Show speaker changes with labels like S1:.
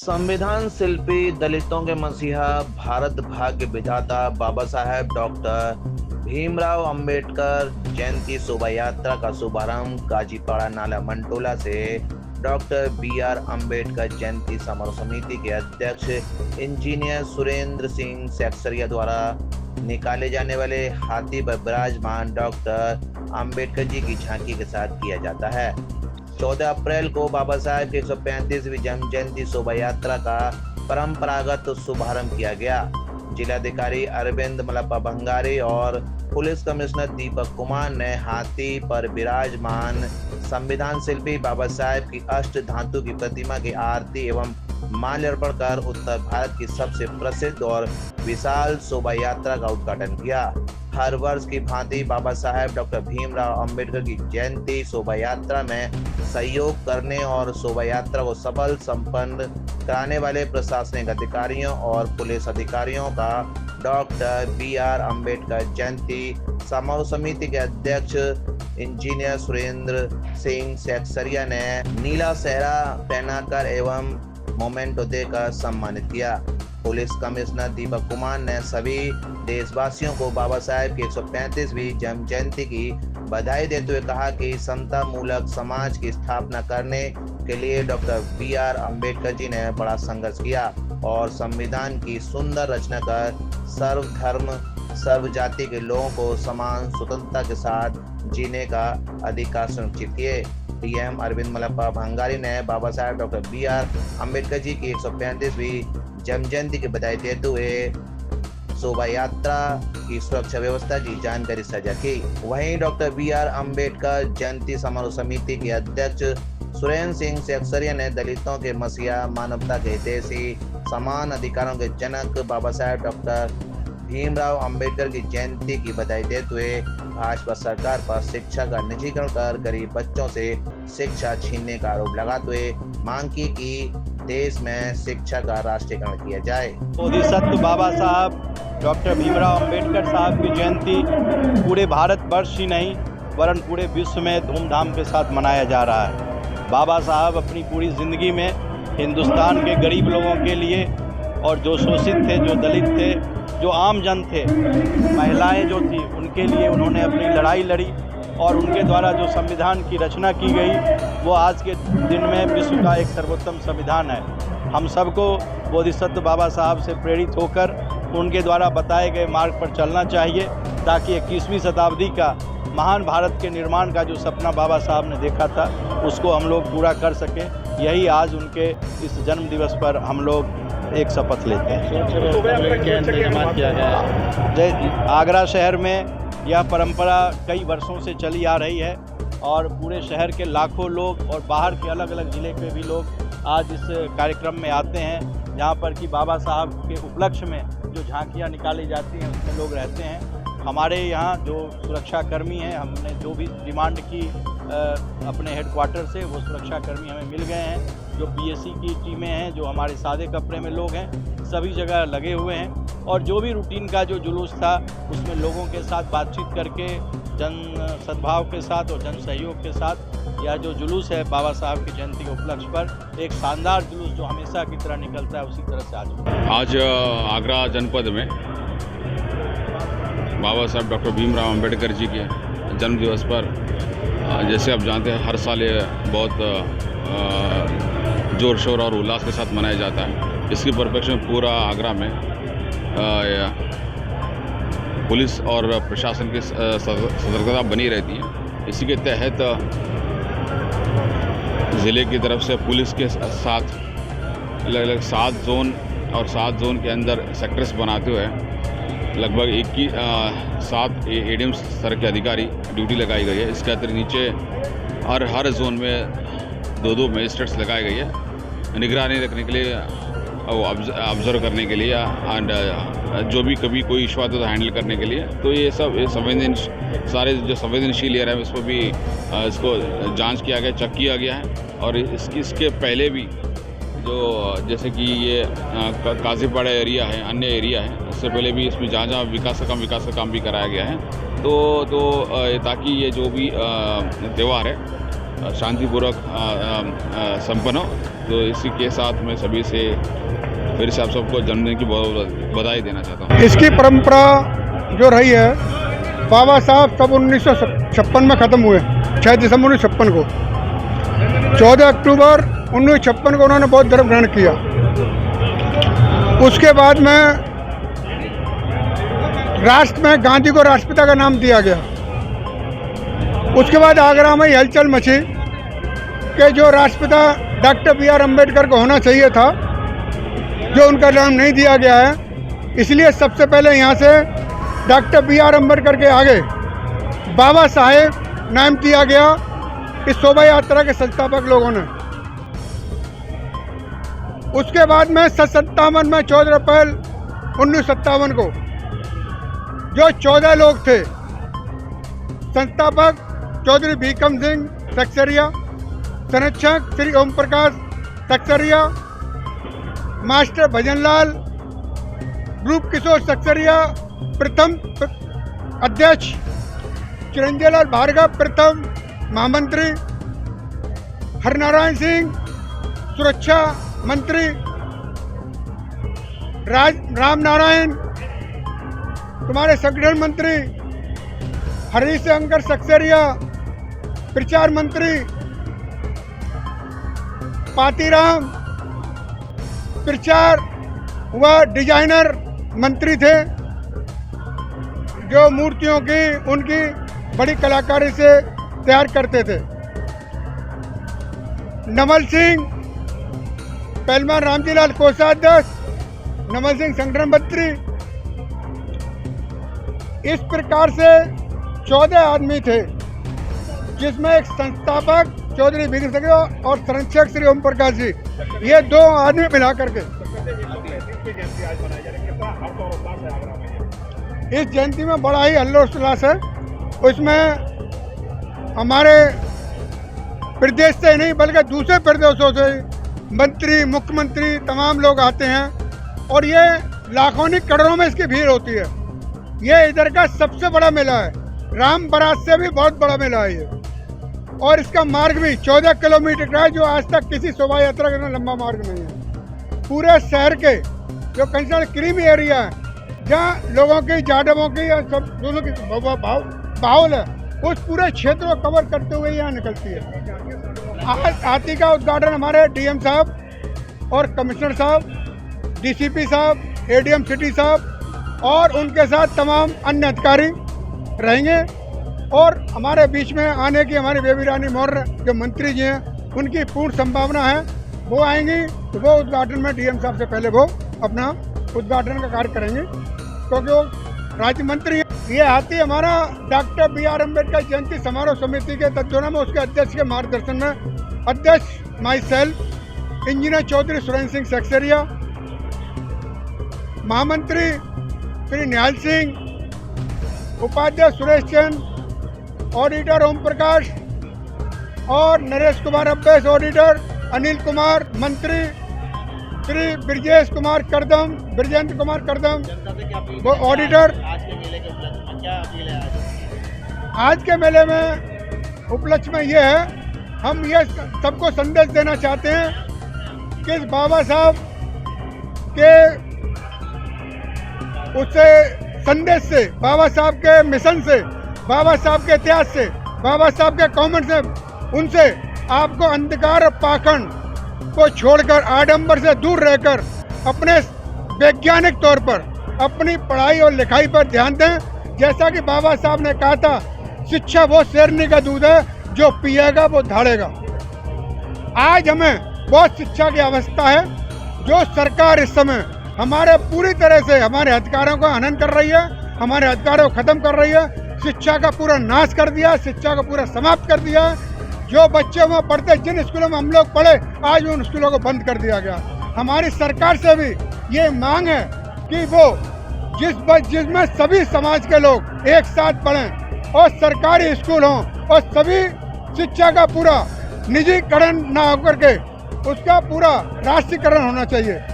S1: संविधान शिल्पी, दलितों के मसीहा, भारत भाग्य विधाता बाबा साहेब डॉक्टर भीमराव अंबेडकर जयंती शोभा यात्रा का शुभारंभ गाजीपाड़ा नाला मंटोला से डॉक्टर बी.आर. अंबेडकर जयंती समारोह समिति के अध्यक्ष इंजीनियर सुरेंद्र सिंह सेक्सरिया द्वारा निकाले जाने वाले हाथी पर विराजमान डॉक्टर अंबेडकर जी की झांकी के साथ किया जाता है। 14 अप्रैल को बाबा साहेब की 135वीं जन्म जयंती शोभा यात्रा का परंपरागत शुभारंभ किया गया। जिलाधिकारी अरविंद मलप्पा भंगारी और पुलिस कमिश्नर दीपक कुमार ने हाथी पर विराजमान संविधान शिल्पी बाबा साहेब की अष्ट धातु की प्रतिमा की आरती एवं माल्यार्पण कर उत्तर भारत की सबसे प्रसिद्ध और विशाल शोभा यात्रा का उद्घाटन किया। हर वर्ष की भांति बाबा साहेब डॉक्टर भीमराव अंबेडकर की जयंती शोभा यात्रा में सहयोग करने और शोभा यात्रा को सफल संपन्न कराने वाले प्रशासनिक अधिकारियों और पुलिस अधिकारियों का डॉक्टर बी.आर. अंबेडकर जयंती समारोह समिति के अध्यक्ष इंजीनियर सुरेंद्र सिंह सेक्सरिया ने नीला सेहरा पहनाकर एवं मोमेंटो देकर सम्मानित किया। पुलिस कमिश्नर दीपक कुमार ने सभी देशवासियों को बाबा साहेब की 135वीं जन्म जयंती की बधाई देते हुए कहा कि समता मूलक समाज की स्थापना करने के लिए डॉक्टर बी.आर. अंबेडकर जी ने बड़ा संघर्ष किया और संविधान की सुंदर रचना कर सर्वधर्म सर्व जाति के लोगों को समान स्वतंत्रता के साथ जीने का अधिकार सुनिश्चित किए। पीएम अरविंद मलप्पा भंगारी ने बाबा साहेब डॉक्टर बी.आर. अंबेडकर जी की 135वीं जन्म जयंती की बधाई देते हुए शोभा यात्रा की सुरक्षा व्यवस्था की जानकारी साझा की। वहीं डॉक्टर बी.आर. अंबेडकर जयंती समारोह समिति के अध्यक्ष सुरेंद्र सिंह सेक्सरिया ने दलितों के मसीहा, मानवता के हितैषी, समान अधिकारों के जनक बाबा साहेब डॉक्टर भीमराव अंबेडकर की जयंती की बधाई देते हुए भाजपा सरकार पर शिक्षा का निजीकरण कर गरीब बच्चों से शिक्षा छीनने का आरोप लगाते हुए मांग की कि देश में शिक्षा का राष्ट्रीयकरण किया जाए।
S2: बोधिसत्व बाबा साहब डॉक्टर भीमराव अंबेडकर साहब की जयंती पूरे भारतवर्ष ही नहीं वरन पूरे विश्व में धूमधाम के साथ मनाया जा रहा है। बाबा साहब अपनी पूरी ज़िंदगी में हिंदुस्तान के गरीब लोगों के लिए और जो शोषित थे, जो दलित थे, जो आम जन थे, महिलाएं जो थी, उनके लिए उन्होंने अपनी लड़ाई लड़ी और उनके द्वारा जो संविधान की रचना की गई वो आज के दिन में विश्व का एक सर्वोत्तम संविधान है। हम सबको बोधिसत्व बाबा साहब से प्रेरित होकर उनके द्वारा बताए गए मार्ग पर चलना चाहिए ताकि 21वीं शताब्दी का महान भारत के निर्माण का जो सपना बाबा साहब ने देखा था उसको हम लोग पूरा कर सकें। यही आज उनके इस जन्म दिवस पर हम लोग एक शपथ लेते हैं। आगरा शहर में यह परंपरा कई वर्षों से चली आ रही है और पूरे शहर के लाखों लोग और बाहर के अलग अलग ज़िले के भी लोग आज इस कार्यक्रम में आते हैं जहां पर कि बाबा साहब के उपलक्ष्य में जो झांकियां निकाली जाती हैं उसमें लोग रहते हैं। हमारे यहाँ जो सुरक्षाकर्मी हैं, हमने जो भी डिमांड की अपने हेडक्वार्टर से वो सुरक्षाकर्मी हमें मिल गए हैं। जो पीएससी की टीमें हैं, जो हमारे सादे कपड़े में लोग हैं, सभी जगह लगे हुए हैं और जो भी रूटीन का जो जुलूस था उसमें लोगों के साथ बातचीत करके जन सद्भाव के साथ और जन सहयोग के साथ यह जो जुलूस है बाबा साहब की जयंती के उपलक्ष्य पर एक शानदार जुलूस जो हमेशा की तरह निकलता है उसी तरह से
S3: आज आगरा जनपद में बाबा साहब डॉक्टर भीमराव अंबेडकर जी के जन्म दिवस पर जैसे आप जानते हैं हर साल ये बहुत जोर शोर और उल्लास के साथ मनाया जाता है। इसकी परिप्रेक्ष्य में पूरा आगरा में पुलिस और प्रशासन की सतर्कता बनी रहती है। इसी के तहत ज़िले की तरफ से पुलिस के साथ अलग अलग 7 जोन और 7 जोन के अंदर सेक्टर्स बनाते हुए लगभग 7 एडीएम स्तर के अधिकारी ड्यूटी लगाई गई है। इसके अतिरिक्त नीचे हर जोन में 2 मजिस्ट्रेट्स लगाई गई है निगरानी रखने के लिए, ऑब्जर्व करने के लिए एंड जो भी कभी कोई इशू आता है तो हैंडल करने के लिए। तो ये सब सारे जो संवेदनशील एरिया है इस पर भी इसको जांच किया गया, चेक किया गया है। और इसके पहले भी जो जैसे कि ये काजीपाड़ा एरिया है, अन्य एरिया है, इससे पहले भी इसमें जहाँ विकास का काम भी कराया गया है। तो ताकि ये जो भी त्यौहार है शांतिपूर्वक संपन्न हो। तो इसी के साथ मैं सभी से फिर से आप सबको जन्मदिन की बहुत बहुत बधाई देना चाहता हूँ।
S4: इसकी परंपरा जो रही है, बाबा साहब तब 1956 में ख़त्म हुए, 6 दिसंबर 1956 को। 14 अक्टूबर 1956 को उन्होंने बौद्ध धर्म ग्रहण किया। उसके बाद में राष्ट्र में गांधी को राष्ट्रपिता का नाम दिया गया। उसके बाद आगरा में हलचल मची कि जो राष्ट्रपिता डॉक्टर बी आर अम्बेडकर को होना चाहिए था, जो उनका नाम नहीं दिया गया है, इसलिए सबसे पहले यहाँ से डॉक्टर बी आर अम्बेडकर के आगे बाबा साहेब नाम दिया गया इस शोभा यात्रा के संस्थापक लोगों ने। उसके बाद में 57 में 14 अप्रैल 1957 को जो 14 लोग थे, संस्थापक चौधरी भीकम सिंह सक्सेरिया, संरक्षक श्री ओम प्रकाश सक्सेरिया, मास्टर भजनलाल, रूप किशोर सक्सेरिया प्रथम अध्यक्ष, चिरंजीव लाल भार्गव प्रथम महामंत्री, हरनारायण सिंह सुरक्षा मंत्री, राम नारायण तुम्हारे संगठन मंत्री, हरिशंकर सक्सेरिया प्रचार मंत्री, पातीराम प्रचार व डिजाइनर मंत्री थे, जो मूर्तियों की उनकी बड़ी कलाकारी से तैयार करते थे। नमल सिंह पहलवान रामजीलाल कोषाध्यक्ष, नमल सिंह संगठन मंत्री। इस प्रकार से 14 आदमी थे, जिसमें एक संस्थापक चौधरी भीकम सिंह और संरक्षक श्री ओम प्रकाश जी, ये 2 आदमी मिला करके इस जयंती में बड़ा ही हल्लोल्लास है। उसमें हमारे प्रदेश से नहीं बल्कि दूसरे प्रदेशों से मंत्री, मुख्यमंत्री तमाम लोग आते हैं और ये लाखों नहीं करोड़ों में इसकी भीड़ होती है। ये इधर का सबसे बड़ा मेला है, राम बारात से भी बहुत बड़ा मेला है ये। और इसका मार्ग भी 14 किलोमीटर का है, जो आज तक किसी शोभा यात्रा का लंबा मार्ग नहीं है। पूरे शहर के जो कंसर्न क्रीमी एरिया है, जहाँ लोगों की, जाडवों की या सब दोनों की बाहुल है, उस पूरे क्षेत्र को कवर करते हुए यहाँ निकलती है। आज हाथी का उद्घाटन हमारे डीएम साहब और कमिश्नर साहब, डीसीपी साहब, एडीएम सिटी साहब और उनके साथ तमाम अन्य अधिकारी रहेंगे। और हमारे बीच में आने की हमारी बेबी रानी मौर्य जो मंत्री जी हैं, उनकी पूर्ण संभावना है, वो आएंगी तो वो उद्घाटन में डीएम साहब से पहले वो अपना उद्घाटन का कार्य करेंगे, क्योंकि वो राज्य मंत्री हैं। ये हाथी हमारा डॉक्टर बी आर अम्बेडकर जयंती समारोह समिति के तत्वावधान में, उसके अध्यक्ष के मार्गदर्शन में, अध्यक्ष myself engineer Chaudhary Surendra Singh Sakseria, महामंत्री श्री निहाल सिंह, उपाध्यक्ष सुरेश चंद, ऑडिटर ओम प्रकाश और नरेश कुमार अब्बेस ऑडिटर, अनिल कुमार मंत्री, श्री ब्रजेश कुमार करदम, ब्रजेंद्र कुमार करदम वो ऑडिटर। आज के मेले में उपलक्ष्य में ये है, हम ये सबको संदेश देना चाहते हैं कि इस बाबा साहब के उससे संदेश से, बाबा साहब के मिशन से, बाबा साहब के इतिहास से, बाबा साहब के कमेंट से, उनसे आपको अंधकार और पाखंड को छोड़कर आडंबर से दूर रहकर अपने वैज्ञानिक तौर पर अपनी पढ़ाई और लिखाई पर ध्यान दें। जैसा कि बाबा साहब ने कहा था, शिक्षा वो शेरनी का दूध है, जो पिएगा वो धाड़ेगा। आज हमें बहुत शिक्षा की आवश्यकता है। जो सरकार इस समय हमारे पूरी तरह से हमारे अधिकारों का हनन कर रही है, हमारे अधिकारों को खत्म कर रही है, शिक्षा का पूरा नाश कर दिया, शिक्षा को पूरा समाप्त कर दिया। जो बच्चे वहाँ पढ़ते, जिन स्कूलों में हम लोग पढ़े, आज उन स्कूलों को बंद कर दिया गया। हमारी सरकार से भी ये मांग है कि वो जिसमें सभी समाज के लोग एक साथ पढ़ें और सरकारी स्कूल हों और सभी शिक्षा का पूरा निजीकरण ना होकर के उसका पूरा राष्ट्रीयकरण होना चाहिए।